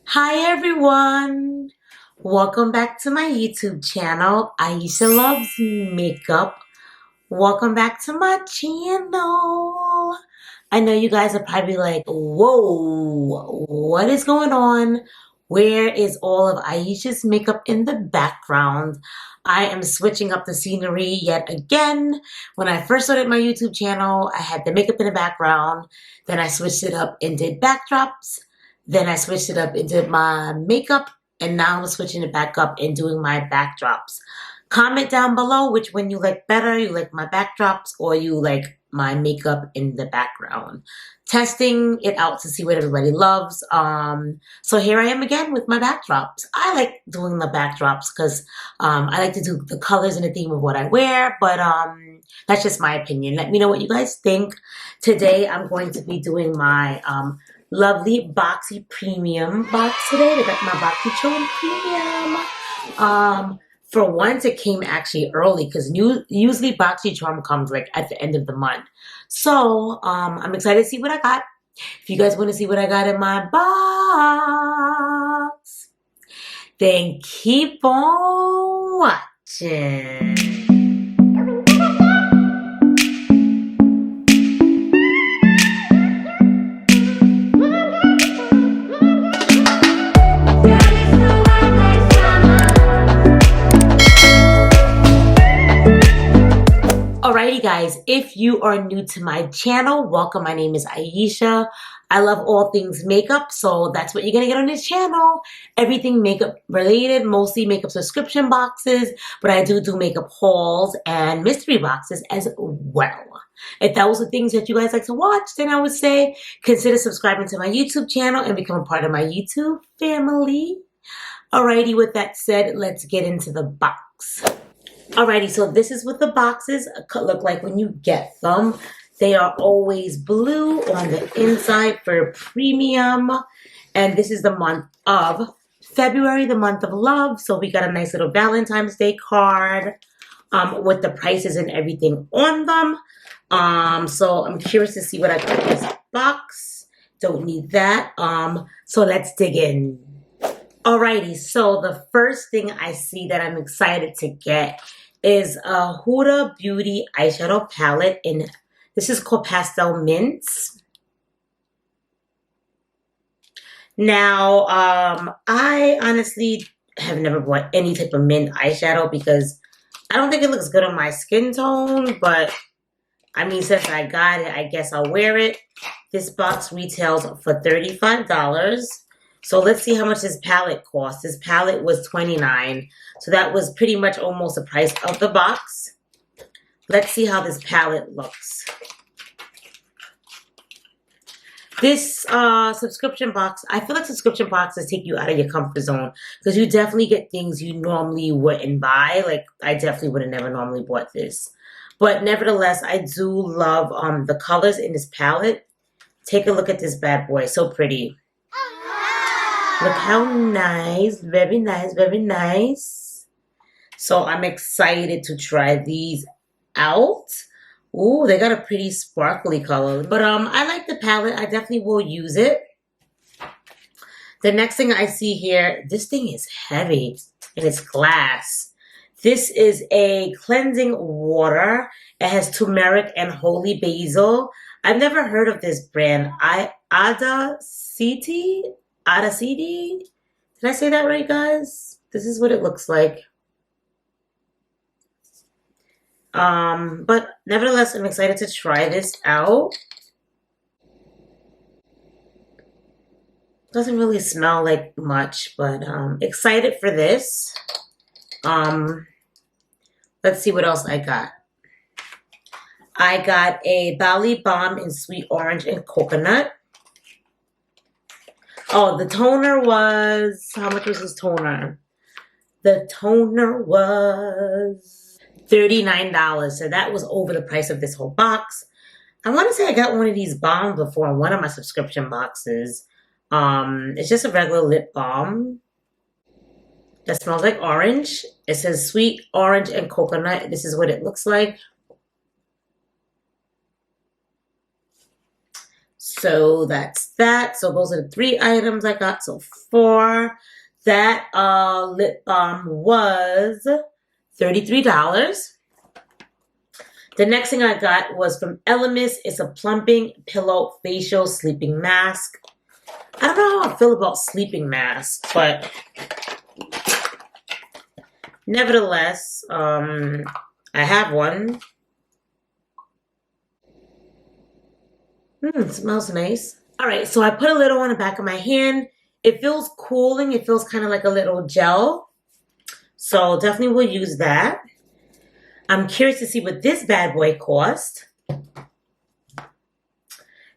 Hi everyone! Welcome back to my YouTube channel, Ayesha Loves Makeup. Welcome back to my channel. I know you guys are probably like, whoa, what is going on? Where is all of Ayesha's makeup in the background? I am switching up the scenery yet again. When I first started my YouTube channel, I had the makeup in the background. Then I switched it up and did backdrops. Then I switched it up and did my makeup. And now I'm switching it back up and doing my backdrops. Comment down below which one you like better. You like my backdrops or you like my makeup in the background. Testing it out to see what everybody loves. So here I am again with my backdrops. I like doing the backdrops because I like to do the colors and the theme of what I wear, but that's just my opinion. Let me know what you guys think. Today I'm going to be doing my lovely Boxy Premium box today. I got my BoxyCharm Premium. For once, it came actually early because usually BoxyCharm comes like at the end of the month. So I'm excited to see what I got. If you guys want to see what I got in my box, then keep on watching. Alrighty guys, if you are new to my channel, welcome. My name is Ayesha. I love all things makeup, so that's what you're gonna get on this channel. Everything makeup related, mostly makeup subscription boxes, but I do makeup hauls and mystery boxes as well. If those are things that you guys like to watch, then I would say consider subscribing to my YouTube channel and become a part of my YouTube family. Alrighty, with that said, let's get into the box. Alrighty, so this is what the boxes look like when you get them. They are always blue on the inside for premium. And this is the month of February, the month of love. So we got a nice little Valentine's Day card with the prices and everything on them. So I'm curious to see what I got in this box. Don't need that. So let's dig in. Alrighty, so the first thing I see that I'm excited to get is a Huda Beauty eyeshadow palette, and this is called Pastel Mints. Now, I honestly have never bought any type of mint eyeshadow because I don't think it looks good on my skin tone, but I mean, since I got it, I guess I'll wear it. This box retails for $35. So let's see how much this palette cost. This palette was $29. So that was pretty much almost the price of the box. Let's see how this palette looks. This subscription box, I feel like subscription boxes take you out of your comfort zone because you definitely get things you normally wouldn't buy. Like, I definitely would have never normally bought this. But nevertheless, I do love the colors in this palette. Take a look at this bad boy. So pretty. Look how nice. Very nice. Very nice. So I'm excited to try these out. Ooh, they got a pretty sparkly color. But I like the palette. I definitely will use it. The next thing I see here, this thing is heavy and it's glass. This is a cleansing water. It has turmeric and holy basil. I've never heard of this brand. Adaciti? Did I say that right, guys? This is what it looks like. But nevertheless, I'm excited to try this out. Doesn't really smell like much, but excited for this. Let's see what else I got. I got a Bali Balm in Sweet Orange and Coconut. Oh, the toner was, how much was this toner? The toner was $39. So that was over the price of this whole box. I want to say I got one of these balms before in one of my subscription boxes. It's just a regular lip balm that smells like orange. It says Sweet Orange and Coconut. This is what it looks like. So that's that. So those are the 3 items I got so far. That lip balm was $33. The next thing I got was from Elemis. It's a plumping pillow facial sleeping mask. I don't know how I feel about sleeping masks, but nevertheless, I have one. It smells nice. All right, so I put a little on the back of my hand. It feels cooling. It feels kind of like a little gel. So definitely will use that. I'm curious to see what this bad boy cost.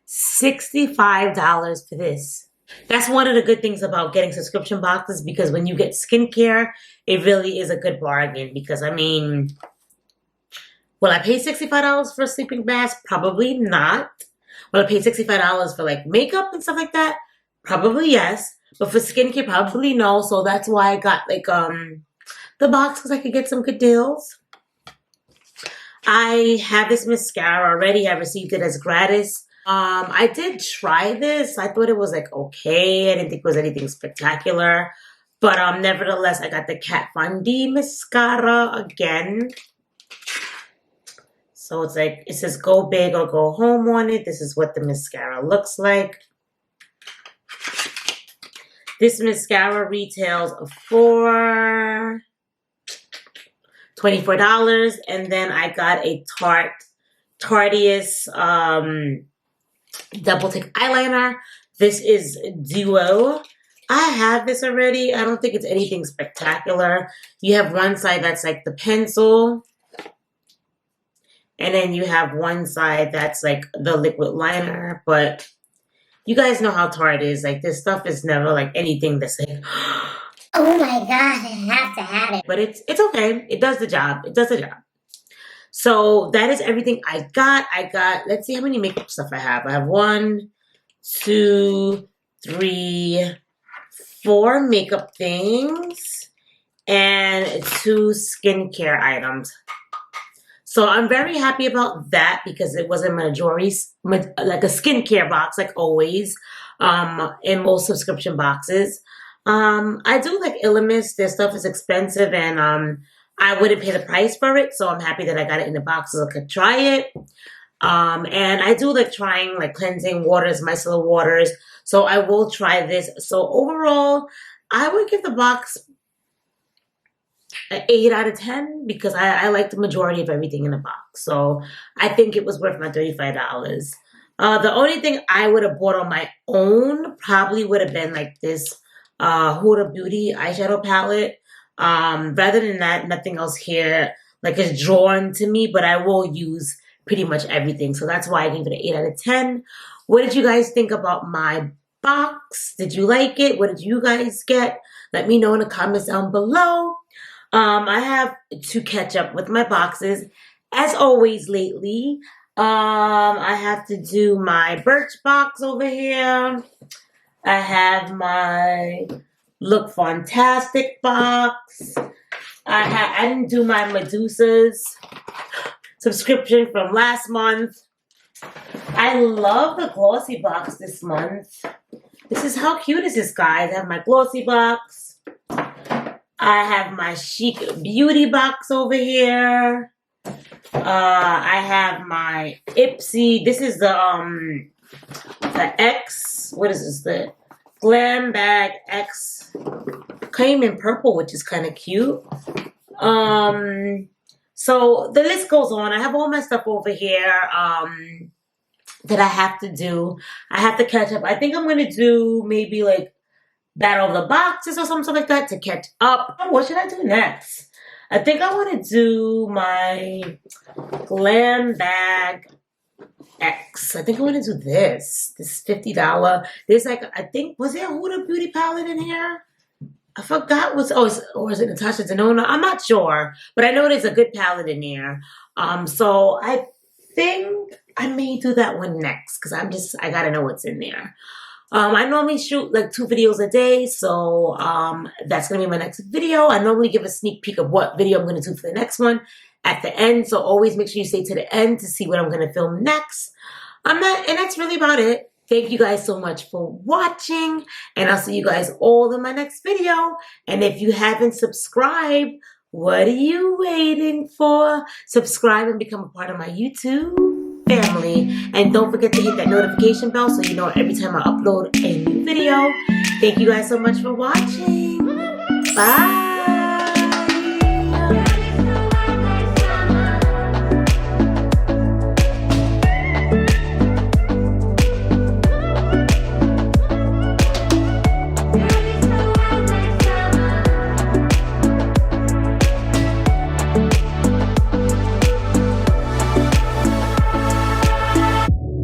$65 for this. That's one of the good things about getting subscription boxes, because when you get skincare, it really is a good bargain. Because, I mean, will I pay $65 for a sleeping mask? Probably not. Will I pay $65 for like makeup and stuff like that? Probably yes. But for skincare, probably no. So that's why I got like the box, because I could get some good deals. I have this mascara already. I received it as gratis. I did try this. I thought it was like okay. I didn't think it was anything spectacular. But nevertheless, I got the Kat Von D mascara again. So it's like, it says go big or go home on it. This is what the mascara looks like. This mascara retails for $24. And then I got a Tarteist double take eyeliner. This is Duo. I have this already. I don't think it's anything spectacular. You have one side that's like the pencil. And then you have one side that's like the liquid liner. But you guys know how Tarte is. Like, this stuff is never like anything that's like, oh my God, I have to have it. But it's okay. It does the job. It does the job. So that is everything I got. Let's see how many makeup stuff I have. I have 1, 2, 3, 4 makeup things and 2 skincare items. So I'm very happy about that, because it was a majority, like a skincare box, like always, in most subscription boxes. I do like Elemis. Their stuff is expensive, and I wouldn't pay the price for it. So I'm happy that I got it in the box so I could try it. And I do like trying like cleansing waters, micellar waters. So I will try this. So overall, I would give the box an 8 out of 10, because I like the majority of everything in the box. So I think it was worth my $35. The only thing I would have bought on my own probably would have been like this Huda Beauty eyeshadow palette. Rather than that, nothing else here like is drawn to me, but I will use pretty much everything. So that's why I gave it an 8 out of 10. What did you guys think about my box? Did you like it? What did you guys get? Let me know in the comments down below. I have to catch up with my boxes as always lately. I have to do my Birchbox over here. I have my Look Fantastic box. I didn't do my Medusa's subscription from last month. I love the Glossy box this month. This is, how cute is this, guys? I have my Glossy box. I have my Chic Beauty box over here. I have my Ipsy. This is the X. What is this? The Glam Bag X. Came in purple, which is kind of cute. So the list goes on. I have all my stuff over here that I have to do. I have to catch up. I think I'm going to do maybe like Battle of the Boxes or something like that to catch up. What should I do next? I think I want to do my Glam Bag X. I think I want to do this. This $50. There's like, I think, was there a Huda Beauty palette in here? I forgot what's, or is it Natasha Denona? I'm not sure, but I know there's a good palette in there. So I think I may do that one next, because I gotta know what's in there. I normally shoot like 2 videos a day, so that's gonna be my next video. I normally give a sneak peek of what video I'm gonna do for the next one at the end, so always make sure you stay to the end to see what I'm gonna film next. And that's really about it. Thank you guys so much for watching, and I'll see you guys all in my next video. And if you haven't subscribed, what are you waiting for? Subscribe and become a part of my YouTube family. And don't forget to hit that notification bell so you know every time I upload a new video. Thank you guys so much for watching. Bye.